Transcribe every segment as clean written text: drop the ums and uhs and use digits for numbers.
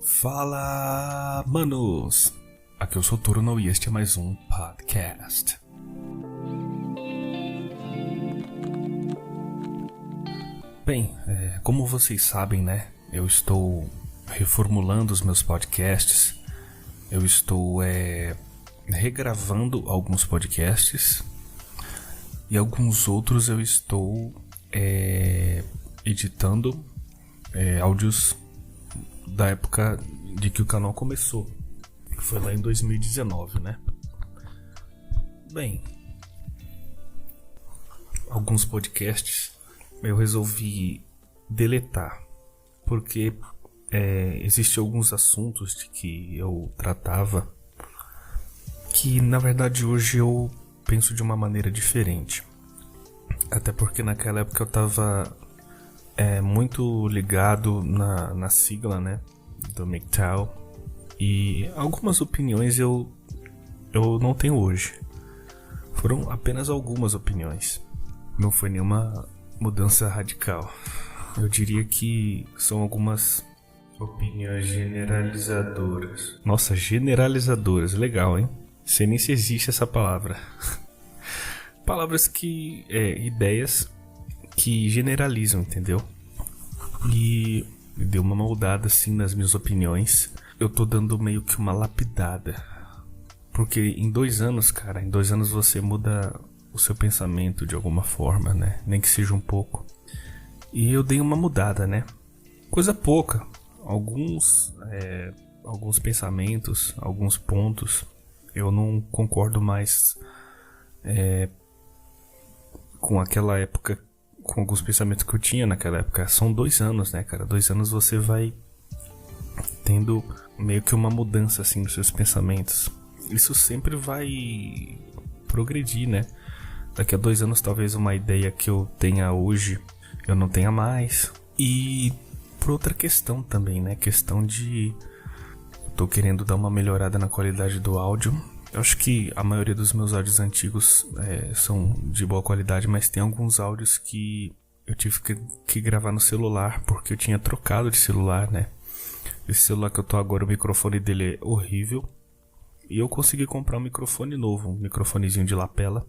Fala, manos! Aqui eu sou o Turno e este é mais um podcast. Bem, como vocês sabem, né? Eu estou reformulando os meus podcasts. Eu estou regravando alguns podcasts. E alguns outros eu estou editando áudios da época de que o canal começou. Foi lá em 2019, né? Bem, alguns podcasts eu resolvi deletar, porque existem alguns assuntos de que eu tratava que na verdade hoje eu penso de uma maneira diferente. Até porque naquela época eu tava muito ligado na sigla, né, do MGTOW, e algumas opiniões eu não tenho hoje. Foram apenas algumas opiniões, não foi nenhuma mudança radical. Eu diria que são algumas opiniões generalizadoras. Nossa, generalizadoras, legal, hein? Sei nem se existe essa palavra. Palavras que... ideias que generalizam, entendeu? E deu uma moldada assim nas minhas opiniões. Eu tô dando meio que uma lapidada. Porque em 2 anos, cara, em 2 anos você muda o seu pensamento de alguma forma, né? Nem que seja um pouco. E eu dei uma mudada, né? Coisa pouca. Alguns pensamentos, alguns pontos, eu não concordo mais com aquela época, com alguns pensamentos que eu tinha naquela época. São 2 anos, né, cara? 2 anos você vai tendo meio que uma mudança, assim, nos seus pensamentos. Isso sempre vai progredir, né? Daqui a 2 anos, talvez uma ideia que eu tenha hoje, eu não tenha mais. E por outra questão também, né? Questão de... tô querendo dar uma melhorada na qualidade do áudio. Eu acho que a maioria dos meus áudios antigos são de boa qualidade, mas tem alguns áudios que eu tive que gravar no celular, porque eu tinha trocado de celular, né? Esse celular que eu tô agora, o microfone dele é horrível. E eu consegui comprar um microfone novo, um microfonezinho de lapela.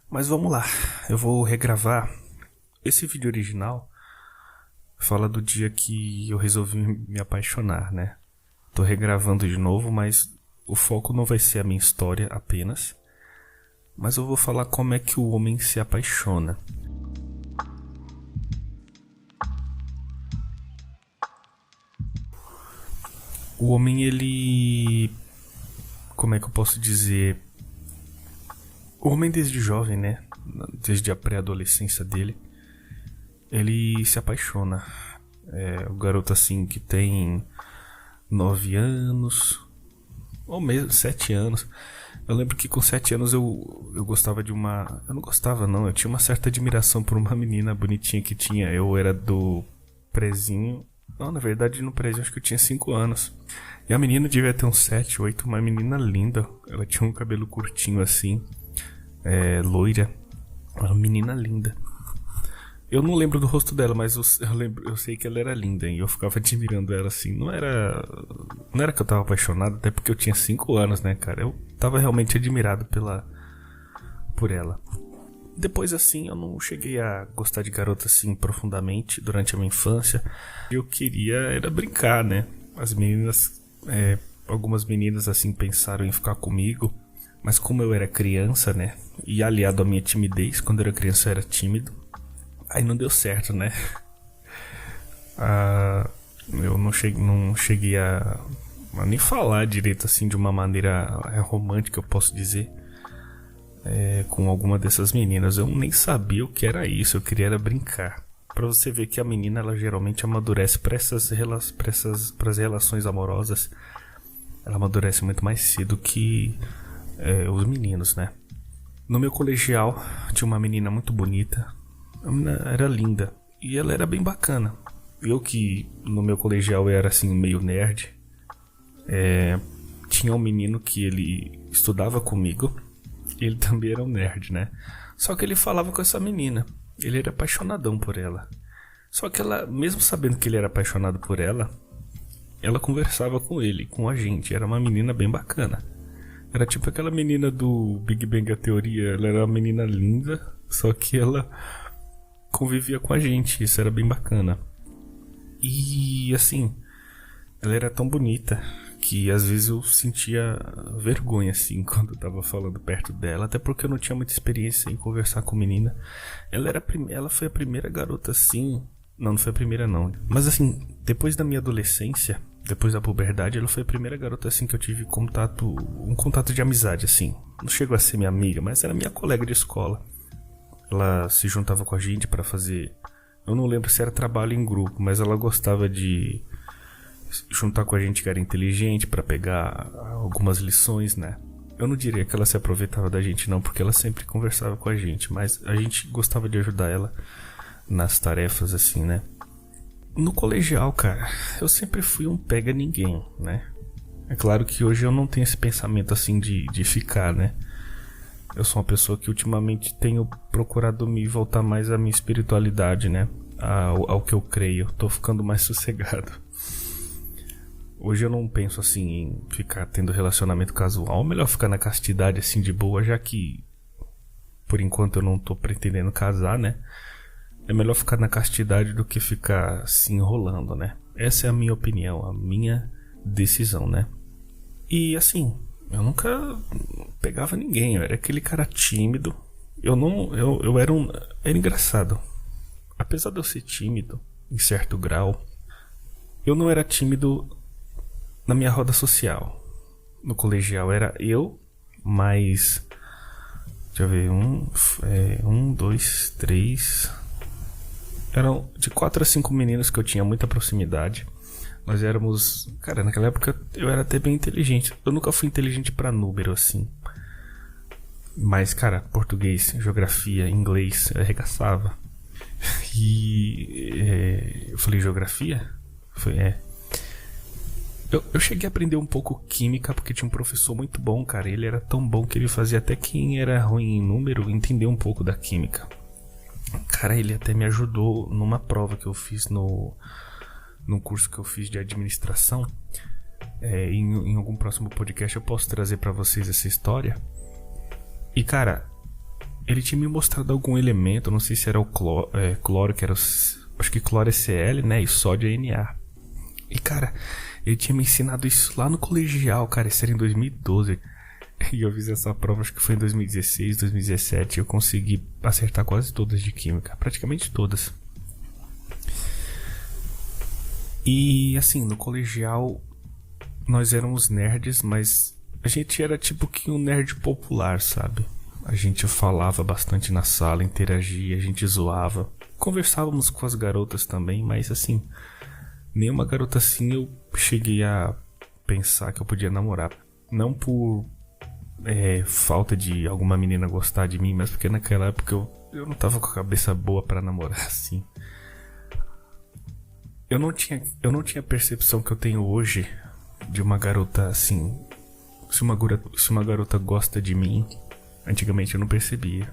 Mas vamos lá, eu vou regravar. Esse vídeo original fala do dia que eu resolvi me apaixonar, né? Tô regravando de novo, mas o foco não vai ser a minha história apenas, mas eu vou falar como é que o homem se apaixona. O homem, ele... como é que eu posso dizer? O homem desde jovem, né? Desde a pré-adolescência dele, ele se apaixona. O garoto assim que tem 9 anos... ou mesmo 7 anos. Eu lembro que com 7 anos eu gostava de uma... eu não gostava não, eu tinha uma certa admiração por uma menina bonitinha que tinha. Eu era do prezinho. Não, na verdade no prezinho acho que eu tinha 5 anos. E a menina devia ter uns 7, 8. Uma menina linda. Ela tinha um cabelo curtinho assim, loira. Uma menina linda. Eu não lembro do rosto dela, mas eu sei que ela era linda, e eu ficava admirando ela assim. Não era que eu tava apaixonado, até porque eu tinha 5 anos, né, cara? Eu tava realmente admirado por ela. Depois, assim, eu não cheguei a gostar de garota assim profundamente durante a minha infância. Eu queria era brincar, né? As meninas, algumas meninas assim pensaram em ficar comigo, mas como eu era criança, né? E aliado à minha timidez, quando eu era criança eu era tímido. Aí não deu certo, né? Eu não cheguei a nem falar direito assim de uma maneira romântica, eu posso dizer, com alguma dessas meninas. Eu nem sabia o que era isso, eu queria era brincar. Pra você ver que a menina, ela geralmente amadurece para as relações amorosas. Ela amadurece muito mais cedo que os meninos, né? No meu colegial tinha uma menina muito bonita. A menina era linda e ela era bem bacana. Eu que no meu colegial era assim meio nerd, tinha um menino que ele estudava comigo. Ele também era um nerd, né? Só que ele falava com essa menina. Ele era apaixonadão por ela. Só que ela, mesmo sabendo que ele era apaixonado por ela, ela conversava com ele, com a gente. Era uma menina bem bacana. Era tipo aquela menina do Big Bang, a teoria. Ela era uma menina linda, só que ela convivia com a gente. Isso era bem bacana. E assim, ela era tão bonita que às vezes eu sentia vergonha assim quando eu tava falando perto dela, até porque eu não tinha muita experiência em conversar com menina. Ela foi a primeira garota assim, não foi a primeira não, mas assim, depois da minha adolescência, depois da puberdade, ela foi a primeira garota assim que eu tive um contato de amizade assim. Não chegou a ser minha amiga, mas era minha colega de escola. Ela se juntava com a gente pra fazer, eu não lembro se era trabalho em grupo, mas ela gostava de juntar com a gente que era inteligente pra pegar algumas lições, né? Eu não diria que ela se aproveitava da gente não, porque ela sempre conversava com a gente, mas a gente gostava de ajudar ela nas tarefas assim, né? No colegial, cara, eu sempre fui um pega ninguém, né? É claro que hoje eu não tenho esse pensamento assim de ficar, né? Eu sou uma pessoa que ultimamente tenho procurado me voltar mais à minha espiritualidade, né? Ao que eu creio. Tô ficando mais sossegado. Hoje eu não penso assim em ficar tendo relacionamento casual. É melhor ficar na castidade assim de boa, já que por enquanto eu não tô pretendendo casar, né? É melhor ficar na castidade do que ficar se enrolando, né? Essa é a minha opinião, a minha decisão, né? E assim, eu nunca pegava ninguém, eu era aquele cara tímido. Era engraçado. Apesar de eu ser tímido, em certo grau, eu não era tímido na minha roda social. No colegial era eu, mais... Deixa eu ver, dois, três... Eram de 4 a 5 meninos que eu tinha muita proximidade. Nós éramos... Cara, naquela época eu era até bem inteligente. Eu nunca fui inteligente pra número, assim. Mas, cara, português, geografia, inglês, eu arregaçava. E... eu falei geografia? Eu cheguei a aprender um pouco química porque tinha um professor muito bom, cara. Ele era tão bom que ele fazia até quem era ruim em número entender um pouco da química. Cara, ele até me ajudou numa prova que eu fiz num curso que eu fiz de administração. Em algum próximo podcast eu posso trazer pra vocês essa história. E cara, ele tinha me mostrado algum elemento, não sei se era o cloro, que era acho que cloro é Cl, né, e sódio é Na. E cara, ele tinha me ensinado isso lá no colegial, cara, isso era em 2012. E eu fiz essa prova, acho que foi em 2016, 2017. E eu consegui acertar quase todas de química. Praticamente todas. E assim, no colegial nós éramos nerds, mas a gente era tipo que um nerd popular, sabe? A gente falava bastante na sala, interagia, a gente zoava. Conversávamos com as garotas também, mas assim, nenhuma garota assim eu cheguei a pensar que eu podia namorar. Não por falta de alguma menina gostar de mim, mas porque naquela época eu não tava com a cabeça boa pra namorar assim. Eu não tinha a percepção que eu tenho hoje de uma garota assim. Se uma garota gosta de mim, antigamente eu não percebia.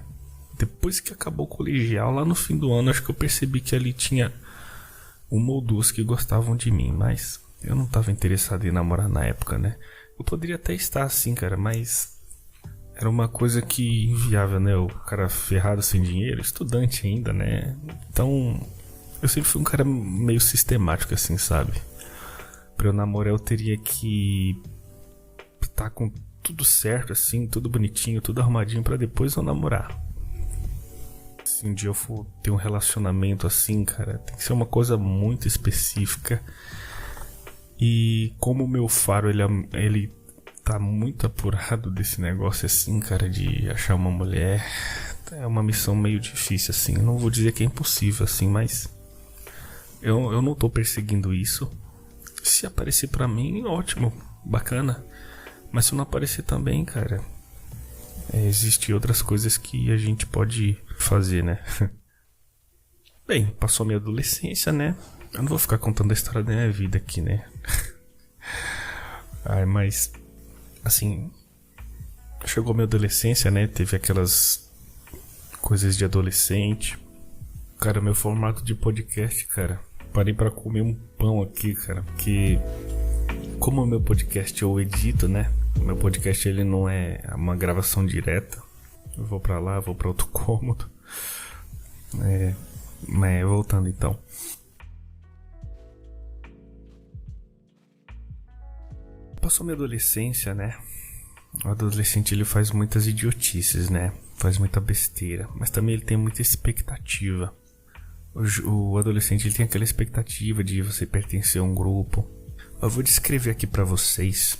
Depois que acabou o colegial, lá no fim do ano, acho que eu percebi que ali tinha uma ou duas que gostavam de mim, mas eu não tava interessado em namorar na época, né? Eu poderia até estar assim, cara, mas era uma coisa que inviável, né? O cara ferrado sem dinheiro, estudante ainda, né? Então, eu sempre fui um cara meio sistemático, assim, sabe? Pra eu namorar, eu teria que estar com tudo certo, assim, tudo bonitinho, tudo arrumadinho, pra depois eu namorar. Se um dia eu for ter um relacionamento assim, cara, tem que ser uma coisa muito específica. E como o meu faro, ele tá muito apurado desse negócio assim, cara, de achar uma mulher, é uma missão meio difícil, assim. Eu não vou dizer que é impossível, assim, mas eu não tô perseguindo isso. Se aparecer pra mim, ótimo, bacana. Mas se não aparecer também, cara, existem outras coisas que a gente pode fazer, né? Bem, passou a minha adolescência, né? Eu não vou ficar contando a história da minha vida aqui, né? Mas assim, chegou a minha adolescência, né? Teve aquelas coisas de adolescente. Cara, meu formato de podcast, cara, parei pra comer um pão aqui, cara, porque Como o meu podcast eu edito, né? O meu podcast ele não é uma gravação direta. Eu vou pra lá, vou pra outro cômodo. Mas voltando então. Passou minha adolescência, né? O adolescente ele faz muitas idiotices, né? Faz muita besteira, mas também ele tem muita expectativa. O adolescente ele tem aquela expectativa de você pertencer a um grupo. Eu vou descrever aqui pra vocês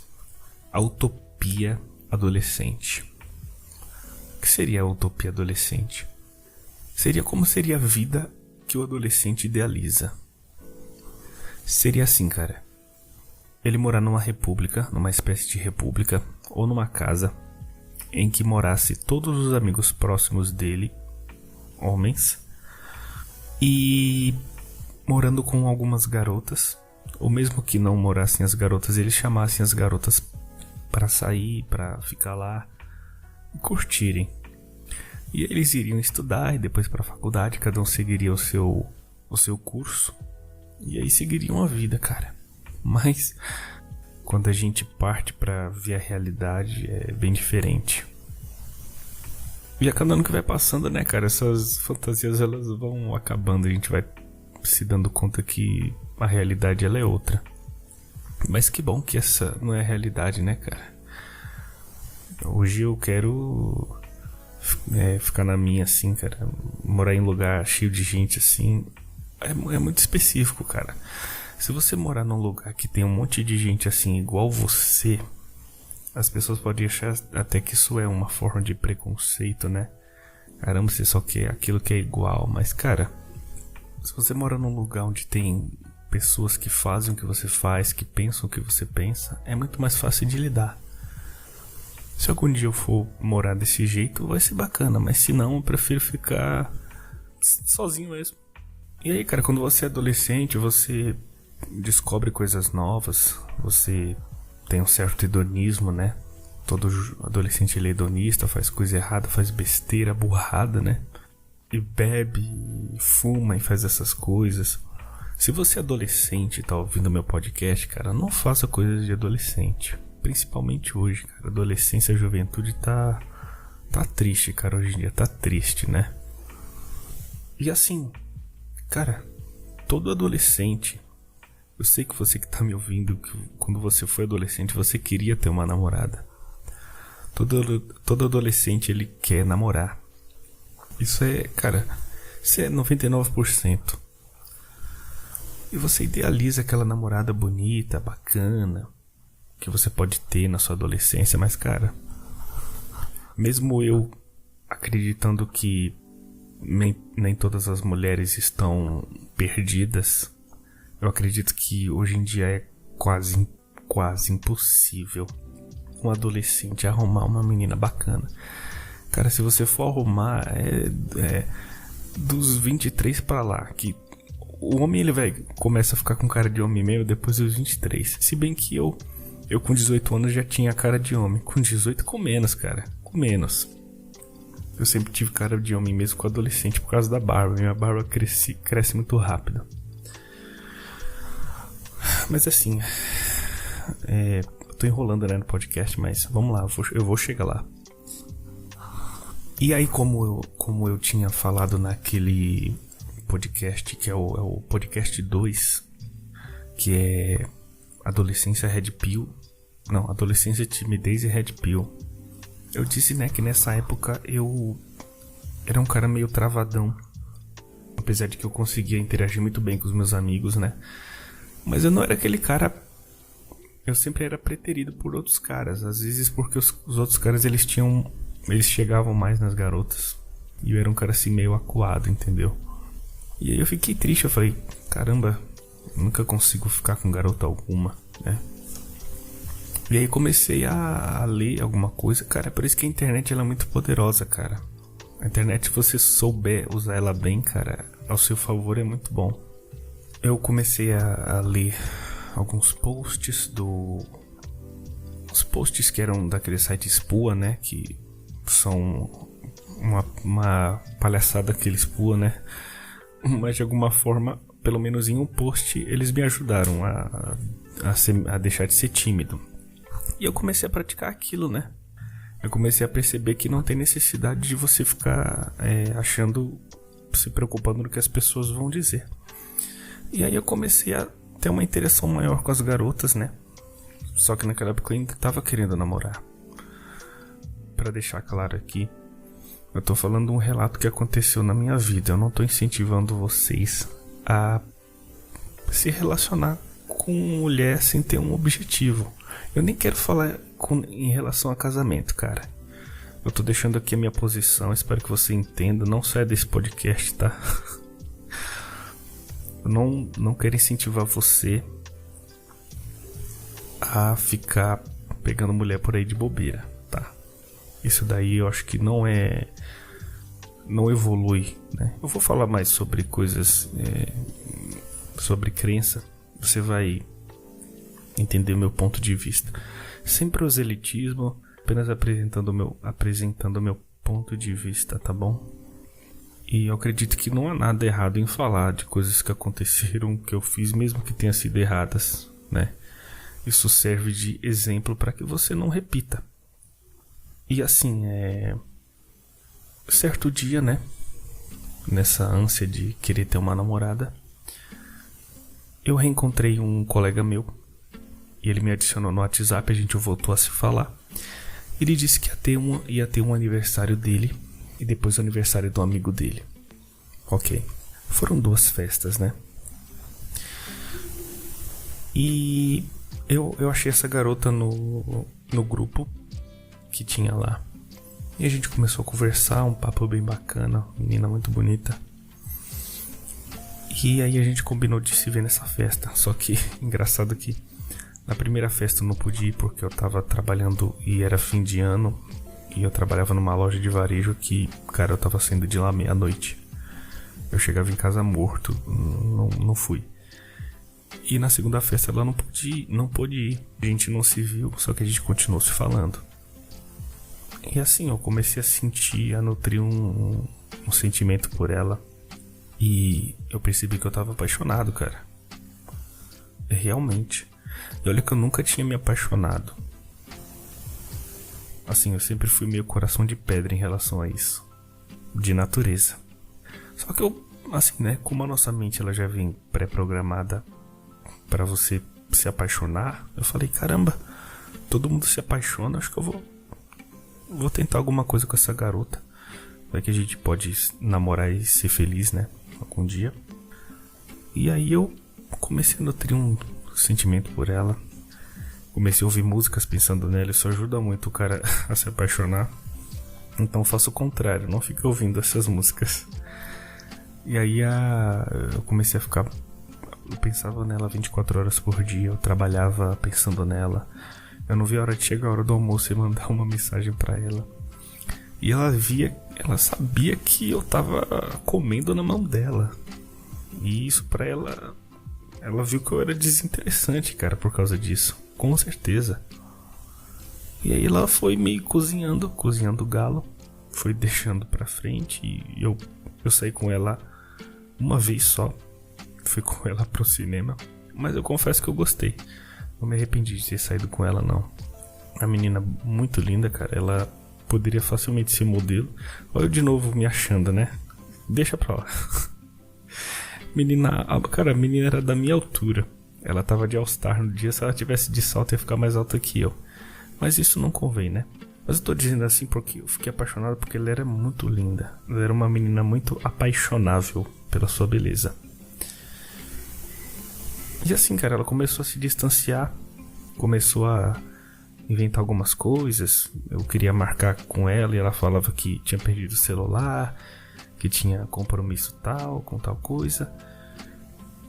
a utopia adolescente. O que seria a utopia adolescente? Seria como seria a vida que o adolescente idealiza. Seria assim, cara. Ele morar numa república, numa espécie de república, ou numa casa em que morasse todos os amigos próximos dele, homens, e morando com algumas garotas, ou mesmo que não morassem as garotas, eles chamassem as garotas para sair, para ficar lá e curtirem. E eles iriam estudar e depois para a faculdade, cada um seguiria o seu curso, e aí seguiriam a vida, cara. Mas quando a gente parte pra ver a realidade é bem diferente. E a cada ano que vai passando, né, cara, essas fantasias elas vão acabando, a gente vai se dando conta que a realidade ela é outra. Mas que bom que essa não é a realidade, né, cara. Hoje eu quero ficar na minha assim, cara, morar em um lugar cheio de gente assim, é muito específico, cara. Se você morar num lugar que tem um monte de gente assim igual você, as pessoas podem achar até que isso é uma forma de preconceito, né? Caramba, você só quer aquilo que é igual. Mas, cara, se você mora num lugar onde tem pessoas que fazem o que você faz, que pensam o que você pensa, é muito mais fácil de lidar. Se algum dia eu for morar desse jeito, vai ser bacana. Mas se não, eu prefiro ficar sozinho mesmo. E aí, cara, quando você é adolescente, você descobre coisas novas, você tem um certo hedonismo, né? Todo adolescente ele é hedonista, faz coisa errada, faz besteira, burrada, né? E bebe, e fuma e faz essas coisas. Se você é adolescente e tá ouvindo meu podcast, cara, não faça coisas de adolescente. Principalmente hoje, cara. Adolescência, a juventude tá triste, cara. Hoje em dia tá triste, né? E assim, cara, todo adolescente, eu sei que você que tá me ouvindo, que quando você foi adolescente, você queria ter uma namorada. Todo adolescente, ele quer namorar. Isso é 99%. E você idealiza aquela namorada bonita, bacana, que você pode ter na sua adolescência. Mas, cara, mesmo eu acreditando que nem todas as mulheres estão perdidas, eu acredito que hoje em dia é quase impossível um adolescente arrumar uma menina bacana. Cara, se você for arrumar, dos 23 pra lá, que o homem ele começa a ficar com cara de homem mesmo depois dos 23. Se bem que eu com 18 anos já tinha cara de homem. Com 18 com menos, cara. Com menos. Eu sempre tive cara de homem mesmo com adolescente por causa da barba. Minha barba cresce muito rápido. Mas assim, eu tô enrolando, né, no podcast, mas vamos lá, eu vou chegar lá. E aí, como eu tinha falado naquele podcast, que é o podcast 2, que é Adolescência Red Pill. Não, Adolescência, Timidez e Red Pill. Eu disse, né, que nessa época eu era um cara meio travadão. Apesar de que eu conseguia interagir muito bem com os meus amigos, né? Mas eu não era aquele cara. Eu sempre era preterido por outros caras. Às vezes porque os outros caras eles chegavam mais nas garotas. E eu era um cara assim meio acuado, entendeu? E aí eu fiquei triste. Eu falei, caramba, nunca consigo ficar com garota alguma, né? E aí comecei a ler alguma coisa. Cara, é por isso que a internet ela é muito poderosa, cara. A internet, se você souber usar ela bem, cara, ao seu favor é muito bom. Eu comecei a ler alguns posts os posts que eram daquele site Spua, né? Que são uma palhaçada que eles Spua, né? Mas de alguma forma, pelo menos em um post, eles me ajudaram a a deixar de ser tímido. E eu comecei a praticar aquilo, né? Eu comecei a perceber que não tem necessidade de você ficar se preocupando no que as pessoas vão dizer. E aí eu comecei a ter uma interação maior com as garotas, né? Só que naquela época eu ainda tava querendo namorar. Pra deixar claro aqui, eu tô falando um relato que aconteceu na minha vida. Eu não tô incentivando vocês a se relacionar com mulher sem ter um objetivo. Eu nem quero falar em relação a casamento, cara. Eu tô deixando aqui a minha posição, espero que você entenda. Não saia desse podcast, tá? Eu não quero incentivar você a ficar pegando mulher por aí de bobeira, tá? Isso daí eu acho que não evolui, né? Eu vou falar mais sobre coisas, sobre crença. Você vai entender o meu ponto de vista. Sem proselitismo, apenas apresentando o meu ponto de vista, tá bom? E eu acredito que não há nada errado em falar de coisas que aconteceram, que eu fiz, mesmo que tenham sido erradas, né? Isso serve de exemplo para que você não repita. E assim, certo dia, né? Nessa ânsia de querer ter uma namorada, eu reencontrei um colega meu. E ele me adicionou no WhatsApp, a gente voltou a se falar. Ele disse que ia ter um aniversário dele e depois o aniversário do amigo dele. Ok. Foram 2 festas, né? E eu achei essa garota no grupo que tinha lá. E a gente começou a conversar, um papo bem bacana, menina muito bonita. E aí a gente combinou de se ver nessa festa. Só que, engraçado que na primeira festa eu não pude ir porque eu tava trabalhando e era fim de ano. E eu trabalhava numa loja de varejo que, cara, eu tava saindo de lá meia-noite. Eu chegava em casa morto, não fui. E na segunda festa ela não pôde ir. A gente não se viu, só que a gente continuou se falando. E assim, eu comecei a nutrir um sentimento por ela. E eu percebi que eu tava apaixonado, cara. Realmente. E olha que eu nunca tinha me apaixonado. Assim, eu sempre fui meio coração de pedra em relação a isso. De natureza. Só que eu, assim, né? Como a nossa mente ela já vem pré-programada pra você se apaixonar, eu falei, caramba, todo mundo se apaixona, acho que eu vou tentar alguma coisa com essa garota. Vai que a gente pode namorar e ser feliz, né? Algum dia. E aí eu comecei a nutrir um sentimento por ela. Comecei a ouvir músicas pensando nela. Isso ajuda muito o cara a se apaixonar. Então eu faço o contrário, não fico ouvindo essas músicas. E aí eu comecei a ficar... Eu pensava nela 24 horas por dia. Eu trabalhava pensando nela. Eu não via a hora de chegar a hora do almoço e mandar uma mensagem pra ela. E ela sabia que eu tava comendo na mão dela. E isso pra ela... Ela viu que eu era desinteressante, cara, por causa disso. Com certeza. E aí ela foi meio cozinhando o galo. Foi deixando pra frente. E eu saí com ela uma vez só. Fui com ela pro cinema. Mas eu confesso que eu gostei. Não me arrependi de ter saído com ela, não. A menina muito linda, cara. Ela poderia facilmente ser modelo. Olha eu de novo me achando, né? Deixa pra lá. Cara, a menina era da minha altura. Ela tava de All-Star no dia. Se ela tivesse de salto ia ficar mais alta que eu. Mas isso não convém, né? Mas eu tô dizendo assim porque eu fiquei apaixonado porque ela era muito linda. Ela era uma menina muito apaixonável pela sua beleza. E assim, cara, ela começou a se distanciar. Começou a inventar algumas coisas. Eu queria marcar com ela e ela falava que tinha perdido o celular, que tinha compromisso tal, com tal coisa.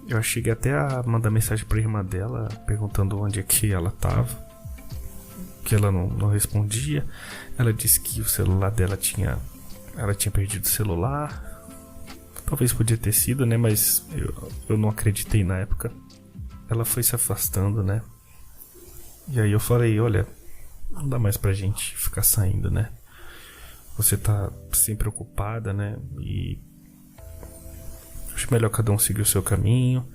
Eu cheguei até a mandar mensagem pra irmã dela, perguntando onde é que ela tava. Que ela não respondia. Ela disse que o celular dela ela tinha perdido o celular. Talvez podia ter sido, né? Mas eu não acreditei na época. Ela foi se afastando, né? E aí eu falei, olha, não dá mais pra gente ficar saindo, né? Você tá sempre ocupada, né? E acho melhor cada um seguir o seu caminho.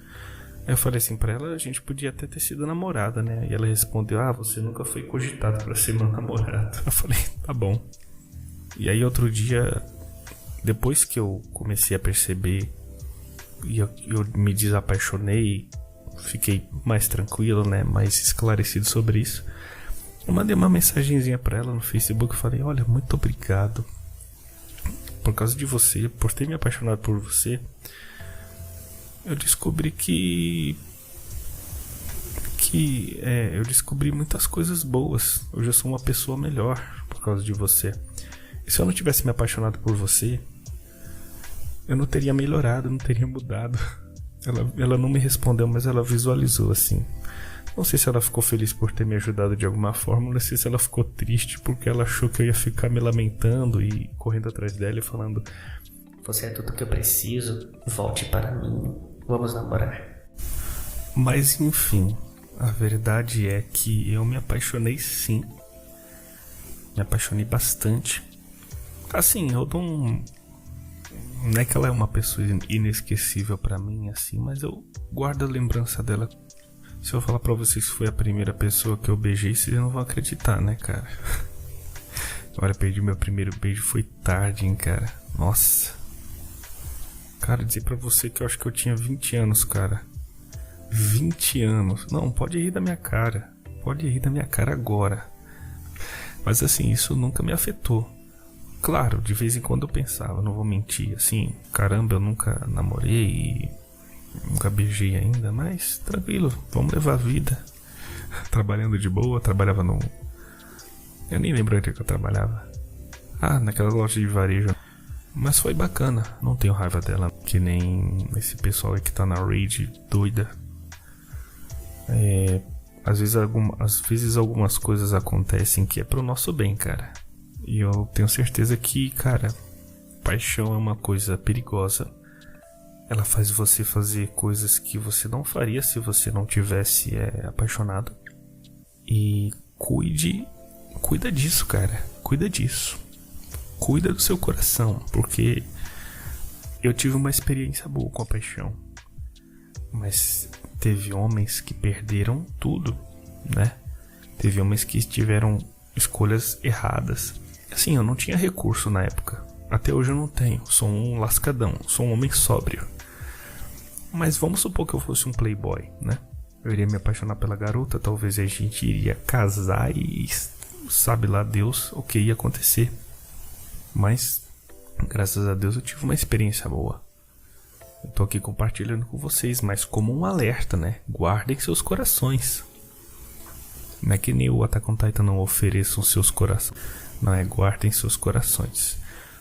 Aí eu falei assim pra ela, a gente podia até ter sido namorada, né? E ela respondeu, você nunca foi cogitado pra ser meu namorado. Eu falei, tá bom. E aí outro dia, depois que eu comecei a perceber e eu me desapaixonei, fiquei mais tranquilo, né? Mais esclarecido sobre isso. Eu mandei uma mensagenzinha pra ela no Facebook e falei, olha, muito obrigado por causa de você, por ter me apaixonado por você. Eu descobri eu descobri muitas coisas boas. Hoje eu sou uma pessoa melhor por causa de você. E se eu não tivesse me apaixonado por você, eu não teria melhorado, não teria mudado. Ela não me respondeu, mas ela visualizou assim. Não sei se ela ficou feliz por ter me ajudado de alguma forma, não sei se ela ficou triste porque ela achou que eu ia ficar me lamentando e correndo atrás dela e falando: você é tudo que eu preciso, volte para mim, vamos namorar. Mas enfim, a verdade é que eu me apaixonei sim. Me apaixonei bastante. Assim, eu não é que ela é uma pessoa inesquecível pra mim, assim, mas eu guardo a lembrança dela. Se eu falar pra vocês que foi a primeira pessoa que eu beijei, vocês não vão acreditar, né, cara? Agora, perdi meu primeiro beijo, foi tarde, hein, cara. Nossa. Cara, dizer pra você que eu acho que eu tinha 20 anos, cara. 20 anos. Não, pode rir da minha cara. Pode rir da minha cara agora. Mas assim, isso nunca me afetou. Claro, de vez em quando eu pensava, não vou mentir, assim, caramba, eu nunca namorei, nunca beijei ainda, mas tranquilo, vamos levar a vida. Trabalhando de boa, trabalhava no... Eu nem lembro onde que eu trabalhava. Naquela loja de varejo. Mas foi bacana, não tenho raiva dela, que nem esse pessoal aí que tá na raid doida. Às vezes algumas coisas acontecem que é pro nosso bem, cara. E eu tenho certeza que, cara, paixão é uma coisa perigosa. Ela faz você fazer coisas que você não faria se você não tivesse apaixonado. E cuida disso, cara. Cuida disso. Cuida do seu coração, porque eu tive uma experiência boa com a paixão. Mas teve homens que perderam tudo, né? Teve homens que tiveram escolhas erradas. Assim, eu não tinha recurso na época. Até hoje eu não tenho. Sou um lascadão. Sou um homem sóbrio. Mas vamos supor que eu fosse um playboy, né? Eu iria me apaixonar pela garota. Talvez a gente iria casar e sabe lá Deus o que ia acontecer. Mas, graças a Deus, eu tive uma experiência boa. Eu tô aqui compartilhando com vocês, mas como um alerta, né? Guardem seus corações. Não é que nem o Attack on Titan não ofereçam seus corações. Não, guardem seus corações.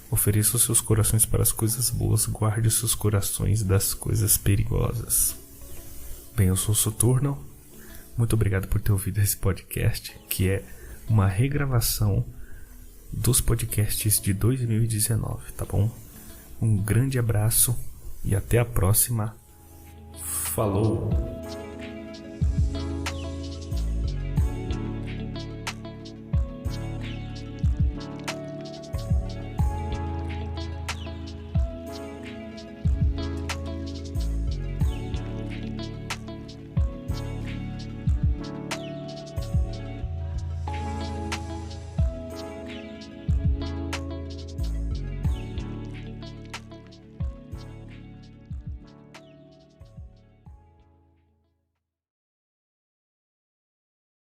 Ofereçam seus corações para as coisas boas. Guarde os seus corações das coisas perigosas. Bem, eu sou o Soturno. Muito obrigado por ter ouvido esse podcast, que é uma regravação dos podcasts de 2019, tá bom? Um grande abraço e até a próxima. Falou!